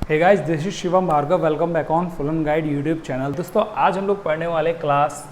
Hey guys, this is Shivam Bhargava. Welcome back on full on guide YouTube channel. दोस्तों आज हम लोग पढ़ने वाले क्लास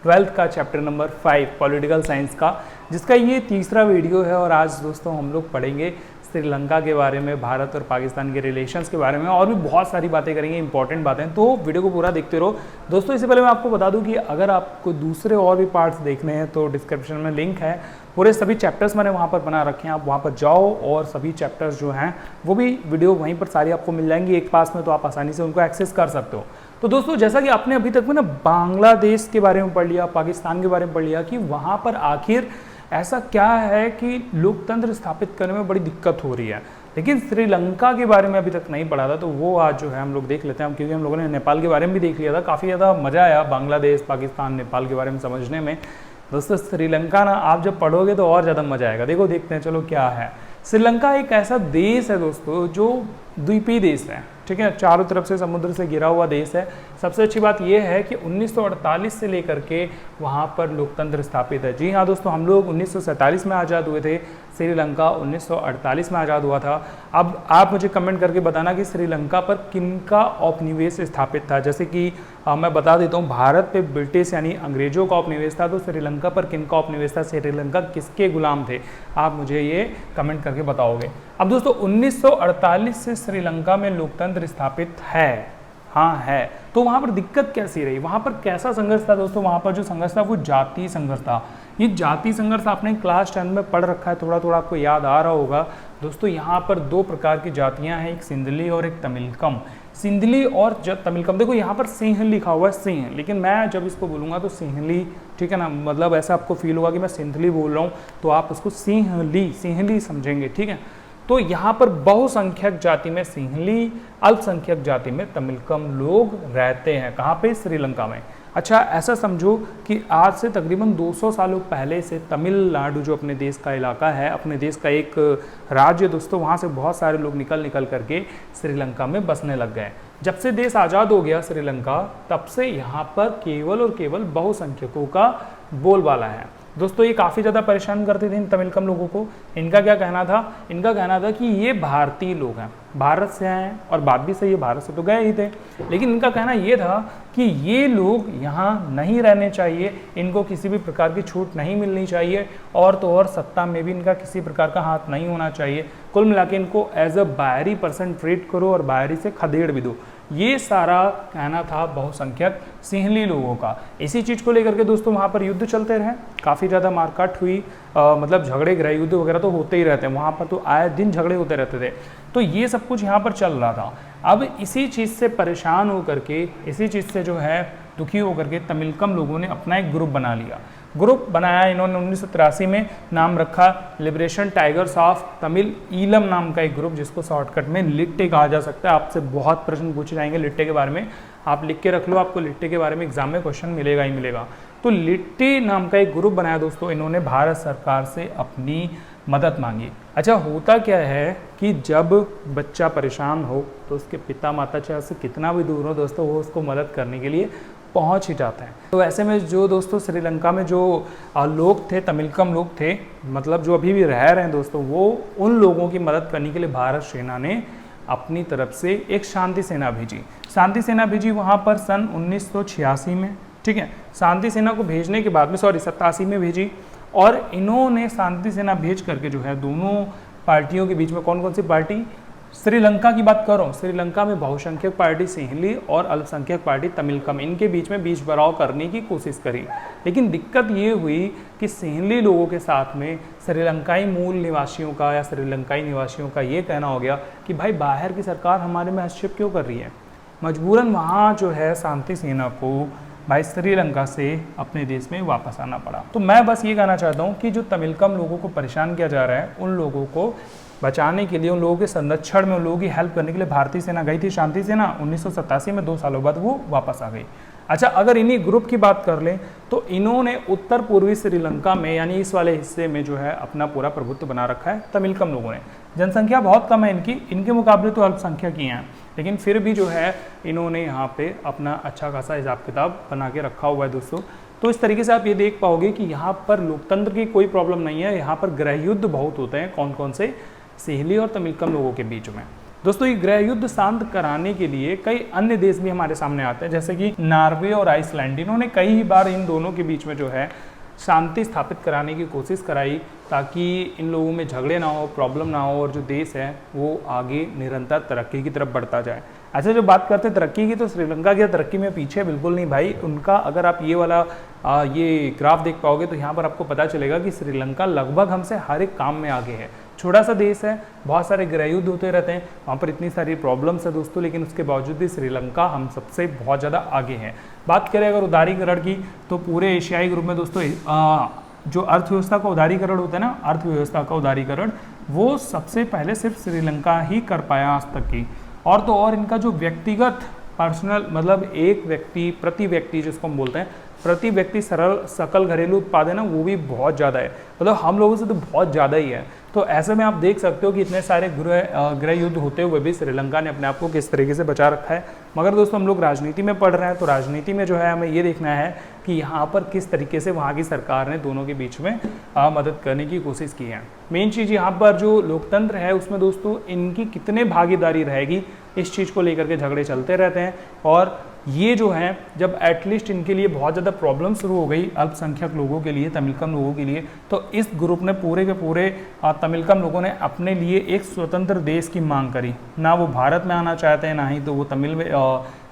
12th का चैप्टर नंबर 5 पॉलिटिकल साइंस का, जिसका ये तीसरा वीडियो है। और आज दोस्तों हम लोग पढ़ेंगे श्रीलंका के बारे में, भारत और पाकिस्तान के रिलेशंस के बारे में, और भी बहुत सारी बातें करेंगे, इंपॉर्टेंट बातें। तो वीडियो को पूरा देखते रहो दोस्तों। इससे पहले मैं आपको बता दूं कि अगर आपको दूसरे और भी पार्ट्स देखने हैं तो डिस्क्रिप्शन में लिंक है, पूरे सभी चैप्टर्स मैंने वहाँ पर बना रखे हैं। आप वहाँ पर जाओ और सभी चैप्टर्स जो हैं वो भी वीडियो वहीं पर सारी आपको मिल जाएंगी एक पास में, तो आप आसानी से उनको एक्सेस कर सकते हो। तो दोस्तों जैसा कि आपने अभी तक में ना बांग्लादेश के बारे में पढ़ लिया, पाकिस्तान के बारे में पढ़ लिया कि वहाँ पर आखिर ऐसा क्या है कि लोकतंत्र स्थापित करने में बड़ी दिक्कत हो रही है, लेकिन श्रीलंका के बारे में अभी तक नहीं पढ़ा था। तो वो आज जो है हम लोग देख लेते हैं, क्योंकि हम लोगों ने नेपाल के बारे में भी देख लिया था। काफ़ी ज़्यादा मज़ा आया बांग्लादेश, पाकिस्तान, नेपाल के बारे में समझने में। दोस्तों श्रीलंका ना आप जब पढ़ोगे तो और ज़्यादा मज़ा आएगा। देखो देखते हैं चलो क्या है। श्रीलंका एक ऐसा देश है दोस्तों जो द्वीपीय देश है, ठीक है, चारों तरफ से समुद्र से घिरा हुआ देश है। सबसे अच्छी बात यह है कि 1948 से लेकर के वहाँ पर लोकतंत्र स्थापित है। जी हाँ दोस्तों, हम लोग 1947 में आज़ाद हुए थे, श्रीलंका 1948 में आज़ाद हुआ था। अब आप मुझे कमेंट करके बताना कि श्रीलंका पर किनका औपनिवेश स्थापित था। जैसे कि मैं बता देता हूँ, भारत पे ब्रिटिश यानी अंग्रेजों का औपनिवेश था, तो श्रीलंका पर किनका औपनिवेश था, श्रीलंका किसके गुलाम थे, आप मुझे ये कमेंट करके बताओगे। अब दोस्तों 1948 से श्रीलंका में लोकतंत्र स्थापित है, हाँ है। तो वहाँ पर दिक्कत कैसी रही, वहाँ पर कैसा संघर्ष था दोस्तों? वहाँ पर जो संघर्ष था वो जातीय संघर्ष था। ये जातीय संघर्ष आपने क्लास 10 में पढ़ रखा है, थोड़ा थोड़ा आपको याद आ रहा होगा। दोस्तों यहाँ पर दो प्रकार की जातियाँ हैं, एक सिंधली और एक तमिलकम। सिंधली और तमिलकम, देखो यहाँ पर सिंह लिखा हुआ है, सिंह, लेकिन मैं जब इसको बोलूँगा तो सिंहली, ठीक है ना, मतलब ऐसा आपको फील होगा कि मैं सिंधली बोल रहा हूँ, तो आप उसको सिंहली समझेंगे, ठीक है। तो यहाँ पर बहुसंख्यक जाति में सिंहली, अल्पसंख्यक जाति में तमिलकम लोग रहते हैं। कहाँ पे? श्रीलंका में। अच्छा, ऐसा समझो कि आज से तकरीबन 200 सालों पहले से तमिलनाडु जो अपने देश का इलाका है, अपने देश का एक राज्य दोस्तों, वहाँ से बहुत सारे लोग निकल करके श्रीलंका में बसने लग गए। जब से देश आज़ाद हो गया श्रीलंका, तब से यहाँ पर केवल और केवल बहुसंख्यकों का बोलबाला है। दोस्तों ये काफ़ी ज़्यादा परेशान करते थे इन तमिलकम लोगों को। इनका क्या कहना था? इनका कहना था कि ये भारतीय लोग हैं, भारत से हैं, और बात भी सही है, भारत से तो गए ही थे, लेकिन इनका कहना ये था कि ये लोग यहाँ नहीं रहने चाहिए, इनको किसी भी प्रकार की छूट नहीं मिलनी चाहिए, और तो और सत्ता में भी इनका किसी प्रकार का हाथ नहीं होना चाहिए। कुल मिला के इनको एज अ बाहरी पर्सन ट्रीट करो और बाहरी से खदेड़ भी दो। ये सारा कहना था बहुसंख्यक सिंहली लोगों का। इसी चीज़ को लेकर के दोस्तों वहाँ पर युद्ध चलते रहे, काफ़ी ज़्यादा मारकाट हुई, मतलब झगड़े गृह युद्ध वगैरह तो होते ही रहते हैं वहाँ पर, तो आए दिन झगड़े होते रहते थे। तो ये सब कुछ यहाँ पर चल रहा था। अब इसी चीज़ से परेशान होकर के, इसी चीज़ से जो है दुखी होकर के तमिलकम लोगों ने अपना एक ग्रुप बना लिया। ग्रुप बनाया इन्होंने 1983 में, नाम रखा liberation tigers of Tamil Eelam नाम का एक ग्रुप, जिसको शॉर्टकट में लिट्टे कहा जा सकता है। आपसे बहुत प्रश्न पूछे जाएंगे लिट्टे के बारे में, आप लिख के रख लो, आपको लिट्टे के बारे में एग्जाम में क्वेश्चन मिलेगा ही मिलेगा। तो लिट्टे नाम का एक ग्रुप बनाया दोस्तों इन्होंने, भारत सरकार से अपनी मदद मांगी। अच्छा, होता क्या है कि जब बच्चा परेशान हो तो उसके पिता माता चाहे उससे कितना भी दूर हो दोस्तों, वो उसको मदद करने के लिए पहुंच ही जाते हैं। तो ऐसे में जो दोस्तों श्रीलंका में जो लोग थे, तमिलकम लोग थे, मतलब जो अभी भी रह रहे हैं दोस्तों, वो उन लोगों की मदद करने के लिए भारत सेना ने अपनी तरफ से एक शांति सेना भेजी। शांति सेना भेजी वहाँ पर सन 1986 में, ठीक है। शांति सेना को भेजने के बाद में 87 में भेजी, और इन्होंने शांति सेना भेज करके जो है दोनों पार्टियों के बीच में, कौन कौन सी पार्टी? श्रीलंका की बात करो, श्रीलंका में बहुसंख्यक पार्टी सिंहली और अल्पसंख्यक पार्टी तमिलकम, इनके बीच में बीच बराव करने की कोशिश करी। लेकिन दिक्कत ये हुई कि सिंहली लोगों के साथ में श्रीलंकाई मूल निवासियों का या श्रीलंकाई निवासियों का ये कहना हो गया कि भाई बाहर की सरकार हमारे में हस्तक्षेप क्यों कर रही है। मजबूरन वहाँ जो है शांति सेना को भाई श्रीलंका से अपने देश में वापस आना पड़ा। तो मैं बस ये कहना चाहता हूँ कि जो तमिलकम लोगों को परेशान किया जा रहा है, उन लोगों को बचाने के लिए, उन लोगों के संरक्षण में, उन लोगों की हेल्प करने के लिए भारतीय सेना गई थी। शांति सेना 1987 में 2 सालों बाद वो वापस आ गई। अच्छा, अगर इन्हीं ग्रुप की बात कर लें तो इन्होंने उत्तर पूर्वी श्रीलंका में, यानी इस वाले हिस्से में जो है अपना पूरा प्रभुत्व बना रखा है तमिलकम लोगों ने। जनसंख्या बहुत कम है इनकी, इनके मुकाबले तो अल्पसंख्यक ही हैं, लेकिन फिर भी जो है इन्होंने यहाँ पे अपना अच्छा खासा हिसाब किताब बना के रखा हुआ है दोस्तों। तो इस तरीके से आप ये देख पाओगे कि यहाँ पर लोकतंत्र की कोई प्रॉब्लम नहीं है, यहाँ पर गृह युद्ध बहुत होते हैं। कौन कौन से? सिंहली और तमिलकम लोगों के बीच में। दोस्तों ये गृह युद्ध शांत कराने के लिए कई अन्य देश भी हमारे सामने आते हैं, जैसे कि नॉर्वे और आइसलैंड। इन्होंने कई बार इन दोनों के बीच में जो है शांति स्थापित कराने की कोशिश कराई, ताकि इन लोगों में झगड़े ना हो, प्रॉब्लम ना हो, और जो देश है वो आगे निरंतर तरक्की की तरफ बढ़ता जाए। अच्छा, जब बात करते हैं तरक्की की, तो श्रीलंका की तरक्की में पीछे बिल्कुल नहीं भाई। उनका अगर आप ये वाला ये ग्राफ देख पाओगे तो यहाँ पर आपको पता चलेगा कि श्रीलंका लगभग हमसे हर एक काम में आगे है। छोटा सा देश है, बहुत सारे गृह युद्ध होते रहते हैं, वहाँ पर इतनी सारी प्रॉब्लम्स है दोस्तों, लेकिन उसके बावजूद भी श्रीलंका हम सबसे बहुत ज़्यादा आगे हैं। बात करें अगर उदारीकरण की, तो पूरे एशियाई ग्रुप में दोस्तों जो अर्थव्यवस्था का उदारीकरण होता है ना, अर्थव्यवस्था का उदारीकरण, वो सबसे पहले सिर्फ श्रीलंका ही कर पाया आज तक की। और तो और इनका जो व्यक्तिगत पर्सनल, मतलब एक व्यक्ति प्रति व्यक्ति जिसको हम बोलते हैं, प्रति व्यक्ति सरल सकल घरेलू उत्पादन है ना, वो भी बहुत ज़्यादा है, मतलब हम लोगों से तो बहुत ज़्यादा ही है। तो ऐसे में आप देख सकते हो कि इतने सारे गृह युद्ध होते हुए भी श्रीलंका ने अपने आप को किस तरीके से बचा रखा है। मगर दोस्तों हम लोग राजनीति में पढ़ रहे हैं, तो राजनीति में जो है हमें ये देखना है कि यहाँ पर किस तरीके से वहाँ की सरकार ने दोनों के बीच में मदद करने की कोशिश की है। मेन चीज़ यहाँ पर जो लोकतंत्र है उसमें दोस्तों इनकी कितने भागीदारी रहेगी, इस चीज़ को लेकर के झगड़े चलते रहते हैं। और ये जो है जब एटलीस्ट इनके लिए बहुत ज़्यादा प्रॉब्लम शुरू हो गई अल्पसंख्यक लोगों के लिए, तमिलकम लोगों के लिए, तो इस ग्रुप ने पूरे के पूरे तमिलकम लोगों ने अपने लिए एक स्वतंत्र देश की मांग करी। ना वो भारत में आना चाहते हैं, ना ही तो वो तमिल में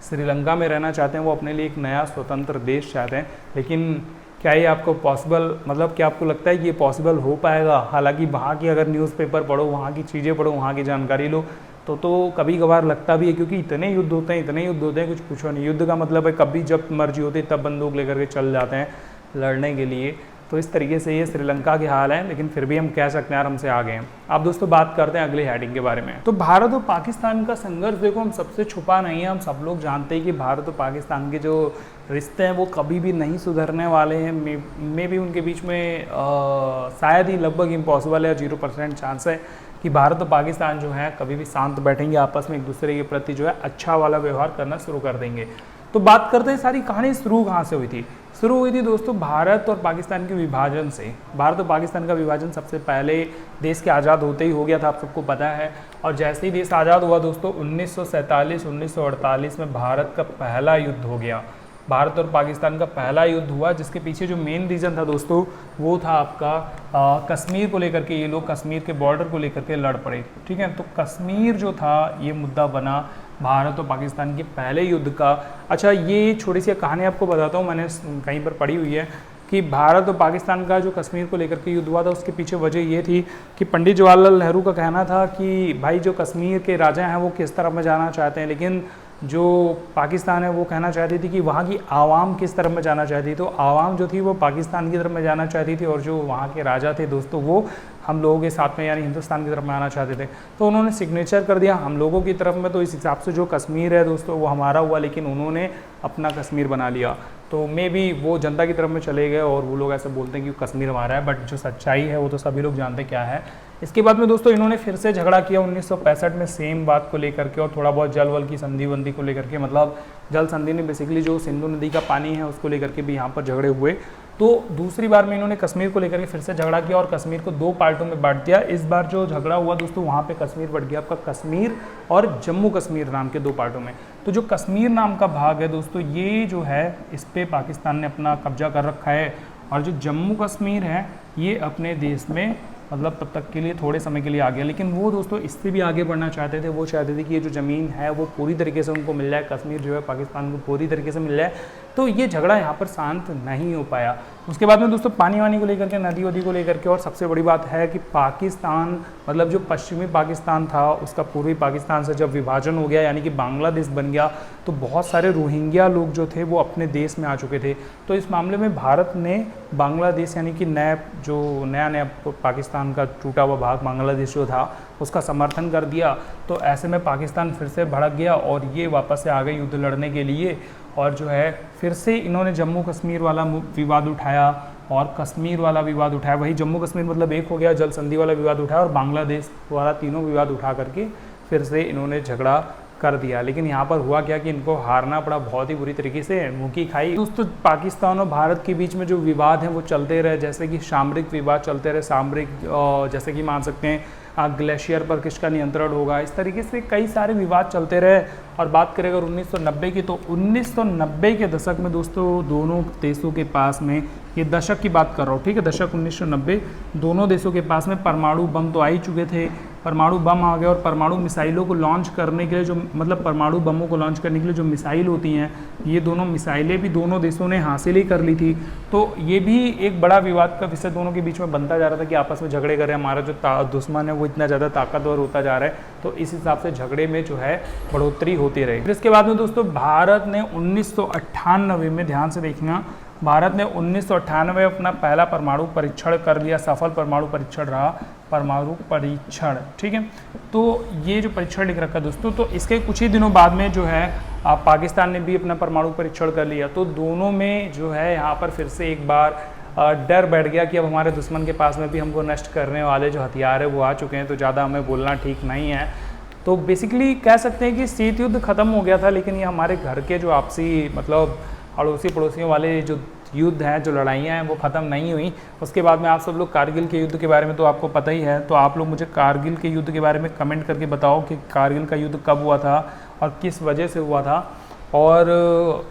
श्रीलंका में रहना चाहते हैं, वो अपने लिए एक नया स्वतंत्र देश चाहते हैं। लेकिन क्या ये आपको पॉसिबल, मतलब क्या आपको लगता है कि ये पॉसिबल हो पाएगा? हालांकि वहाँ की अगर न्यूज़पेपर पढ़ो, वहाँ की चीज़ें पढ़ो, वहाँ की जानकारी लो, तो कभी कभार लगता भी है, क्योंकि इतने युद्ध होते हैं कुछ पूछो नहीं। युद्ध का मतलब है कभी जब मर्जी होती तब बंदूक लेकर के चल जाते हैं लड़ने के लिए। तो इस तरीके से ये श्रीलंका के हाल है, लेकिन फिर भी हम कह सकते हैं यार हमसे आगे हैं। अब दोस्तों बात करते हैं अगले हेडिंग के बारे में। तो भारत और पाकिस्तान का संघर्ष देखो, हम सबसे छुपा नहीं है, हम सब लोग जानते हैं कि भारत और पाकिस्तान के जो रिश्ते हैं वो कभी भी नहीं सुधरने वाले हैं। मे भी उनके बीच में शायद ही लगभग इम्पॉसिबल है, 0% चांस है कि भारत और पाकिस्तान जो है कभी भी शांत बैठेंगे, आपस में एक दूसरे के प्रति जो है अच्छा वाला व्यवहार करना शुरू कर देंगे। तो बात करते हैं सारी कहानी शुरू कहाँ से हुई थी। शुरू हुई थी दोस्तों भारत और पाकिस्तान के विभाजन से। भारत और पाकिस्तान का विभाजन सबसे पहले देश के आज़ाद होते ही हो गया था, आप सबको पता है। और जैसे ही देश आज़ाद हुआ दोस्तों 1947-1948 में भारत का पहला युद्ध हो गया। भारत और पाकिस्तान का पहला युद्ध हुआ, जिसके पीछे जो मेन रीज़न था दोस्तों वो था आपका कश्मीर को लेकर के। ये लोग कश्मीर के बॉर्डर को लेकर के लड़ पड़े, ठीक है। तो कश्मीर जो था ये मुद्दा बना भारत और पाकिस्तान के पहले युद्ध का। अच्छा, ये छोटी सी कहानी आपको बताता हूँ, मैंने कहीं पर पढ़ी हुई है कि भारत और पाकिस्तान का जो कश्मीर को लेकर के युद्ध हुआ था उसके पीछे वजह ये थी कि पंडित जवाहरलाल नेहरू का कहना था कि भाई जो कश्मीर के राजा हैं वो किस तरफ में जाना चाहते हैं, लेकिन जो पाकिस्तान है वो कहना चाहती थी कि वहाँ की आवाम किस तरफ में जाना चाहती थी। तो आवाम जो थी वो पाकिस्तान की तरफ में जाना चाहती थी, और जो वहाँ के राजा थे दोस्तों वो हम लोगों के साथ में यानी हिंदुस्तान की तरफ में आना चाहते थे। तो उन्होंने सिग्नेचर कर दिया हम लोगों की तरफ में, तो इस हिसाब से जो कश्मीर है दोस्तों वो हमारा हुआ, लेकिन उन्होंने अपना कश्मीर बना लिया। तो मे भी वो जनता की तरफ में चले गए और वो लोग ऐसे बोलते हैं कि कश्मीर हमारा है, बट जो सच्चाई है वो तो सभी लोग जानते क्या है। इसके बाद में दोस्तों इन्होंने फिर से झगड़ा किया 1965 में सेम बात को लेकर के, और थोड़ा बहुत जल वल की संधि बंदी को लेकर के, मतलब जल संधि ने बेसिकली जो सिंधु नदी का पानी है उसको लेकर के भी यहाँ पर झगड़े हुए। तो दूसरी बार में इन्होंने कश्मीर को लेकर के फिर से झगड़ा किया और कश्मीर को 2 पार्टों में बांट दिया। इस बार जो झगड़ा हुआ दोस्तों वहाँ पे कश्मीर बढ़ गया आपका कश्मीर और जम्मू कश्मीर नाम के 2 पार्टों में। तो जो कश्मीर नाम का भाग है दोस्तों ये जो है इस पर पाकिस्तान ने अपना कब्जा कर रखा है, और जो जम्मू कश्मीर है ये अपने देश में मतलब तब तक के लिए थोड़े समय के लिए आ गया। लेकिन वो दोस्तों इससे भी आगे बढ़ना चाहते थे, वो चाहते थे कि ये जो ज़मीन है वो पूरी तरीके से उनको मिल जाए, कश्मीर जो है पाकिस्तान को पूरी तरीके से मिल जाए। तो ये झगड़ा यहाँ पर शांत नहीं हो पाया। उसके बाद में दोस्तों पानी वानी को लेकर के, नदी वदी को लेकर के, और सबसे बड़ी बात है कि पाकिस्तान मतलब जो पश्चिमी पाकिस्तान था उसका पूर्वी पाकिस्तान से जब विभाजन हो गया यानी कि बांग्लादेश बन गया, तो बहुत सारे रोहिंग्या लोग जो थे वो अपने देश में आ चुके थे। तो इस मामले में भारत ने बांग्लादेश यानी कि नया पाकिस्तान का टूटा हुआ भाग बांग्लादेश जो था उसका समर्थन कर दिया। तो ऐसे में पाकिस्तान फिर से भड़क गया और ये वापस से आ गए युद्ध लड़ने के लिए, और जो है फिर से इन्होंने जम्मू कश्मीर वाला विवाद उठाया और कश्मीर वाला विवाद उठाया। वही जम्मू कश्मीर मतलब एक हो गया, जल संधि वाला विवाद उठाया और बांग्लादेश वाला, तीनों विवाद उठा करके फिर से इन्होंने झगड़ा कर दिया। लेकिन यहाँ पर हुआ क्या कि इनको हारना पड़ा, बहुत ही बुरी तरीके से मुँह की खाई। दोस्तों पाकिस्तान और भारत के बीच में जो विवाद हैं वो चलते रहे, जैसे कि सामरिक विवाद चलते रहे, सामरिक जैसे कि मान सकते हैं ग्लेशियर पर किसका नियंत्रण होगा, इस तरीके से कई सारे विवाद चलते रहे। और बात करें अगर 1990 की, तो 1990 के दशक में दोस्तों दोनों देशों के पास में, ये दशक की बात कर रहा हूँ, ठीक है, दशक 1990, दोनों देशों के पास में परमाणु बम तो आ ही चुके थे, परमाणु बम आ गए। और परमाणु मिसाइलों को लॉन्च करने के लिए जो मतलब परमाणु बमों को लॉन्च करने के लिए जो मिसाइल होती हैं, ये दोनों मिसाइलें भी दोनों देशों ने हासिल ही कर ली थी। तो ये भी एक बड़ा विवाद का विषय दोनों के बीच में बनता जा रहा था कि आपस में झगड़े करें, हमारा जो दुश्मन है वो इतना ज़्यादा ताकतवर होता जा रहा है, तो इस हिसाब से झगड़े में जो है बढ़ोतरी होती रही। फिर इसके बाद में दोस्तों भारत ने 1998 में, ध्यान से देखना, भारत ने 1998 में अपना पहला परमाणु परीक्षण कर लिया, सफल परमाणु परीक्षण रहा, परमाणु परीक्षण, ठीक है। तो ये जो परीक्षण लिख रखा है दोस्तों, तो इसके कुछ ही दिनों बाद में जो है पाकिस्तान ने भी अपना परमाणु परीक्षण कर लिया। तो दोनों में जो है यहाँ पर फिर से एक बार डर बैठ गया कि अब हमारे दुश्मन के पास में भी हमको नष्ट करने वाले जो हथियार है वो आ चुके हैं, तो ज़्यादा हमें बोलना ठीक नहीं है। तो बेसिकली कह सकते हैं कि शीत युद्ध खत्म हो गया था, लेकिन ये हमारे घर के जो आपसी मतलब अड़ोसी पड़ोसियों वाले जो युद्ध हैं, जो लड़ाइयाँ हैं, वो ख़त्म नहीं हुई। उसके बाद में आप सब लोग कारगिल के युद्ध के बारे में तो आपको पता ही है, तो आप लोग मुझे कारगिल के युद्ध के बारे में कमेंट करके बताओ कि कारगिल का युद्ध कब हुआ था और किस वजह से हुआ था। और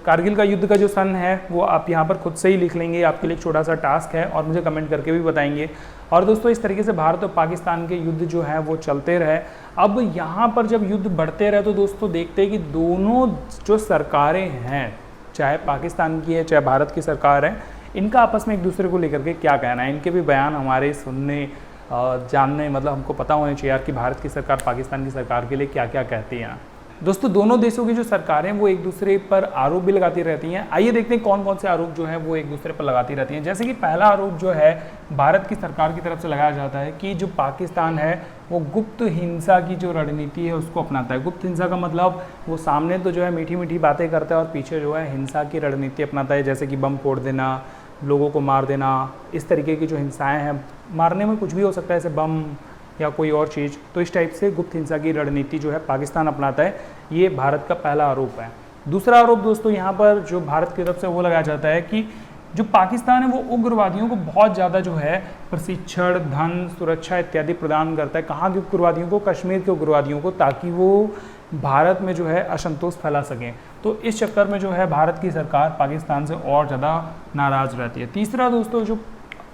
कारगिल का युद्ध का जो सन है वो आप यहाँ पर खुद से ही लिख लेंगे, आपके लिए छोटा सा टास्क है, और मुझे कमेंट करके भी बताएंगे। और दोस्तों इस तरीके से भारत और पाकिस्तान के युद्ध जो है वो चलते रहे। अब यहाँ पर जब युद्ध बढ़ते रहे तो दोस्तों देखते हैं कि दोनों जो सरकारें हैं, चाहे पाकिस्तान की है चाहे भारत की सरकार है, इनका आपस में एक दूसरे को लेकर के क्या कहना है, इनके भी बयान हमारे सुनने जानने मतलब हमको पता होने चाहिए यार कि भारत की सरकार पाकिस्तान की सरकार के लिए क्या क्या कहती है। दोस्तों दोनों देशों की जो सरकारें वो एक दूसरे पर आरोप भी लगाती रहती हैं। आइए देखते हैं कौन कौन से आरोप जो है वो एक दूसरे पर लगाती रहती हैं। जैसे कि पहला आरोप जो है भारत की सरकार की तरफ से लगाया जाता है कि जो पाकिस्तान है वो गुप्त हिंसा की जो रणनीति है उसको अपनाता है। गुप्त हिंसा का मतलब वो सामने तो जो है मीठी मीठी बातें करता है और पीछे जो है हिंसा की रणनीति अपनाता है, जैसे कि बम फोड़ देना, लोगों को मार देना, इस तरीके की जो हिंसाएँ हैं, मारने में कुछ भी हो सकता है, जैसे बम या कोई और चीज़, तो इस टाइप से गुप्त हिंसा की रणनीति जो है पाकिस्तान अपनाता है। ये भारत का पहला आरोप है। दूसरा आरोप दोस्तों यहाँ पर जो भारत की तरफ से वो लगाया जाता है कि जो पाकिस्तान है वो उग्रवादियों को बहुत ज़्यादा जो है प्रशिक्षण, धन, सुरक्षा इत्यादि प्रदान करता है। कहाँ के उग्रवादियों को? कश्मीर के उग्रवादियों को, ताकि वो भारत में जो है असंतोष फैला सकें। तो इस चक्कर में जो है भारत की सरकार पाकिस्तान से और ज़्यादा नाराज़ रहती है। तीसरा दोस्तों जो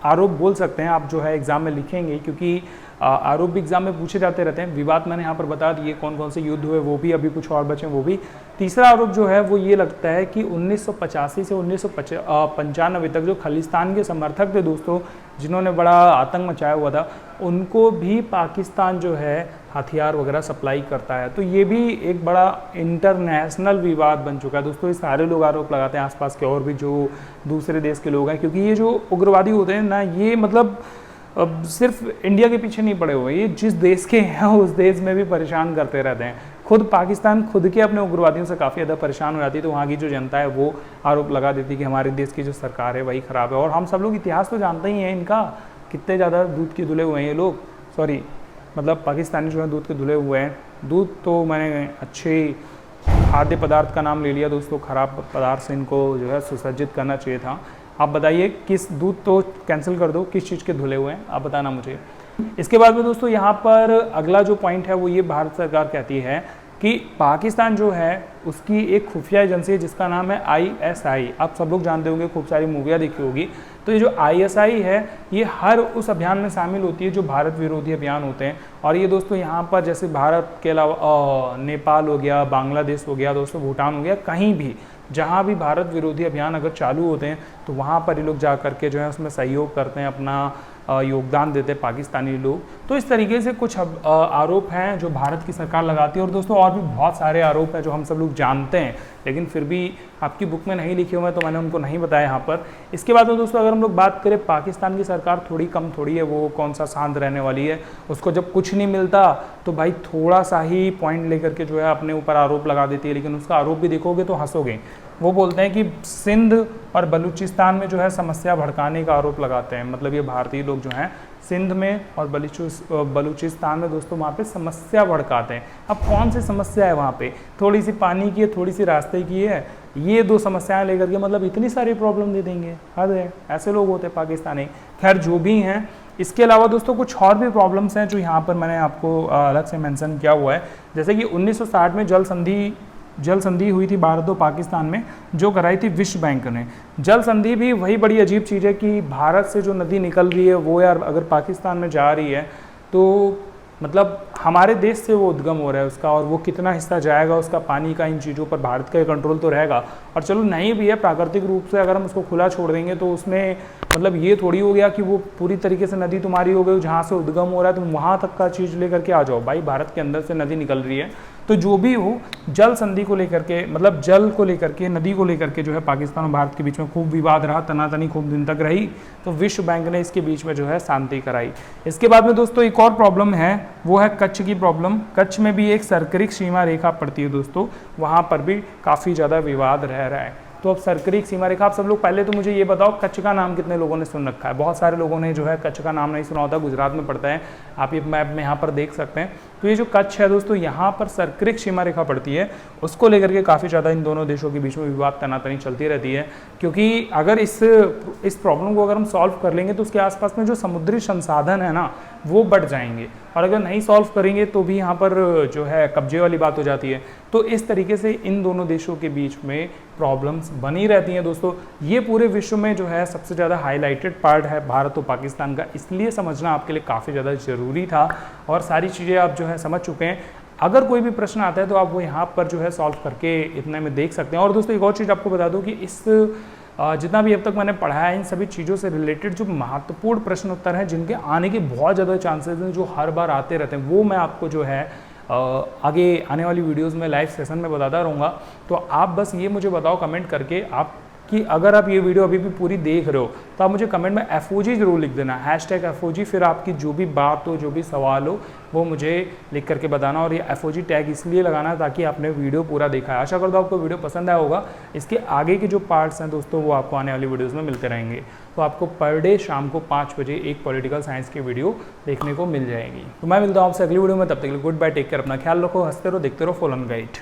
आरोप बोल सकते हैं आप जो है एग्ज़ाम में लिखेंगे, क्योंकि आरोप भी एग्जाम में पूछे जाते रहते हैं। विवाद मैंने यहाँ पर बता दिए कौन कौन से युद्ध हुए, वो भी अभी कुछ और बचे वो भी। तीसरा आरोप जो है वो ये लगता है कि 1985 से 1995 तक जो खालिस्तान के समर्थक थे दोस्तों, जिन्होंने बड़ा आतंक मचाया हुआ था, उनको भी पाकिस्तान जो है हथियार वगैरह सप्लाई करता है। तो ये भी एक बड़ा इंटरनेशनल विवाद बन चुका है दोस्तों। ये सारे लोग आरोप लगाते हैं, आसपास के और भी जो दूसरे देश के लोग हैं, क्योंकि ये जो उग्रवादी होते हैं ना, ये मतलब अब सिर्फ इंडिया के पीछे नहीं पड़े हुए, ये जिस देश के हैं उस देश में भी परेशान करते रहते हैं। खुद पाकिस्तान खुद के अपने उग्रवादियों से काफ़ी ज़्यादा परेशान हो जाती है, तो वहाँ की जो जनता है वो आरोप लगा देती है कि हमारे देश की जो सरकार है वही ख़राब है। और हम सब लोग इतिहास तो जानते ही हैं इनका, कितने ज़्यादा दूध के धुले हुए हैं ये लोग, सॉरी मतलब पाकिस्तानी जो है दूध के धुले हुए हैं। दूध तो मैंने अच्छे खाद्य पदार्थ का नाम ले लिया दोस्तों, ख़राब पदार्थ से इनको जो है सुसज्जित करना चाहिए था। आप बताइए किस, दूध तो कैंसिल कर दो, किस चीज़ के धुले हुए हैं आप बताना मुझे। इसके बाद में दोस्तों यहाँ पर अगला जो पॉइंट है वो ये भारत सरकार कहती है कि पाकिस्तान जो है उसकी एक खुफिया एजेंसी है जिसका नाम है ISI। आप सब लोग जानते होंगे, खूब सारी मूवियाँ देखी होगी। तो ये जो ISI है ये हर उस अभियान में शामिल होती है जो भारत विरोधी अभियान होते हैं। और ये दोस्तों यहाँ पर जैसे भारत के अलावा नेपाल हो गया, बांग्लादेश हो गया दोस्तों, भूटान हो गया, कहीं भी जहाँ भी भारत विरोधी अभियान अगर चालू होते हैं तो वहाँ पर ये लोग जा करके जो है उसमें सहयोग करते हैं, अपना योगदान देते हैं पाकिस्तानी लोग। तो इस तरीके से कुछ आरोप हैं जो भारत की सरकार लगाती है। और दोस्तों और भी बहुत सारे आरोप हैं जो हम सब लोग जानते हैं, लेकिन फिर भी आपकी बुक में नहीं लिखे हुए हैं तो मैंने उनको नहीं बताया यहाँ पर। इसके बाद दोस्तों अगर हम लोग बात करें, पाकिस्तान की सरकार थोड़ी कम थोड़ी है, वो कौन सा शांत रहने वाली है। उसको जब कुछ नहीं मिलता तो भाई थोड़ा सा ही पॉइंट लेकर के जो है अपने ऊपर आरोप लगा देती है, लेकिन उसका आरोप भी देखोगे तो हंसोगे। वो बोलते हैं कि सिंध और बलूचिस्तान में जो है समस्या भड़काने का आरोप लगाते हैं, मतलब ये भारतीय लोग जो हैं सिंध में और बलूचिस्तान में दोस्तों वहाँ पे समस्या भड़काते हैं। अब कौन सी समस्या है वहाँ पे? थोड़ी सी पानी की है, थोड़ी सी रास्ते की है, ये 2 समस्याएं लेकर के मतलब इतनी सारी प्रॉब्लम दे देंगे, हद है। ऐसे लोग होते हैं पाकिस्तानी। खैर जो भी हैं, इसके अलावा दोस्तों कुछ और भी प्रॉब्लम्स हैं जो यहाँ पर मैंने आपको अलग से मेंशन किया हुआ है। जैसे कि 1960 में जल संधि हुई थी भारत और पाकिस्तान में, जो कराई थी विश्व बैंक ने। जल संधि भी वही बड़ी अजीब चीज़ है कि भारत से जो नदी निकल रही है वो यार अगर पाकिस्तान में जा रही है तो मतलब हमारे देश से वो उद्गम हो रहा है उसका, और वो कितना हिस्सा जाएगा उसका पानी का, इन चीज़ों पर भारत का कंट्रोल तो रहेगा। और चलो नहीं भी है, प्राकृतिक रूप से अगर हम उसको खुला छोड़ देंगे तो उसमें मतलब ये थोड़ी हो गया कि वो पूरी तरीके से नदी तुम्हारी हो गई, जहाँ से उद्गम हो रहा है तुम वहाँ तक का चीज़ लेकर के आ जाओ। भाई भारत के अंदर से नदी निकल रही है, तो जो भी हो जल संधि को लेकर के, मतलब जल को लेकर के, नदी को लेकर के जो है पाकिस्तान और भारत के बीच में खूब विवाद रहा, तनातनी खूब दिन तक रही। तो विश्व बैंक ने इसके बीच में जो है शांति कराई। इसके बाद में दोस्तों एक और प्रॉब्लम है, वो है कच्छ की प्रॉब्लम। कच्छ में भी एक सर्करिक सीमा रेखा पड़ती है दोस्तों, वहाँ पर भी काफ़ी ज़्यादा विवाद रह रहा है। तो अब सर्करिक सीमा रेखा, आप सब लोग पहले तो मुझे ये बताओ कच्छ का नाम कितने लोगों ने सुन रखा है? बहुत सारे लोगों ने जो है कच्छ का नाम नहीं सुना होता, गुजरात में पड़ता है, आप ये मैप में यहाँ पर देख सकते हैं। तो ये जो कच्छ है दोस्तों, यहाँ पर सर्करिक सीमा रेखा पड़ती है, उसको लेकर के काफ़ी ज़्यादा इन दोनों देशों के बीच में विवाद तनातनी चलती रहती है। क्योंकि अगर इस प्रॉब्लम को अगर हम सॉल्व कर लेंगे तो उसके आसपास में जो समुद्री संसाधन है ना वो बढ़ जाएंगे, और अगर नहीं सॉल्व करेंगे तो भी यहाँ पर जो है कब्जे वाली बात हो जाती है। तो इस तरीके से इन दोनों देशों के बीच में प्रॉब्लम्स बनी रहती हैं दोस्तों। ये पूरे विश्व में जो है सबसे ज़्यादा हाईलाइटेड पार्ट है भारत और पाकिस्तान का, इसलिए समझना आपके लिए काफ़ी ज़्यादा ज़रूरी था, और सारी चीज़ें आप जो है समझ चुके हैं। अगर कोई भी प्रश्न आता है तो आप वो यहाँ पर जो है सॉल्व करके इतने में देख सकते हैं। और दोस्तों एक और चीज़ आपको बता दूँ कि इस जितना भी अब तक मैंने पढ़ा है, इन सभी चीज़ों से रिलेटेड जो महत्वपूर्ण प्रश्न उत्तर हैं जिनके आने के बहुत ज़्यादा चांसेस हैं, जो हर बार आते रहते हैं, वो मैं आपको जो है आगे आने वाली वीडियोस में लाइव सेशन में बताता रहूँगा। तो आप बस ये मुझे बताओ कमेंट करके आप कि अगर आप ये वीडियो अभी भी पूरी देख रहे हो तो आप मुझे कमेंट में FOG जरूर लिख देना, #FOG। फिर आपकी जो भी बात हो, जो भी सवाल हो, वो मुझे लिख करके बताना। और ये FOG टैग इसलिए लगाना ताकि आपने वीडियो पूरा देखा है। आशा करता हूँ आपको वीडियो पसंद आया होगा। इसके आगे के जो पार्ट्स हैं दोस्तों वो आपको आने वाली वीडियोज़ में मिलते रहेंगे। तो आपको पर डे शाम को 5 बजे एक पॉलिटिकल साइंस की वीडियो देखने को मिल जाएगी। तो मैं मिलता हूँ आपसे अगली वीडियो में, तब तक के लिए गुड बाय, टेक केयर, अपना ख्याल रखो, हंसते रहो, देखते रहो फुल ऑन गाइड।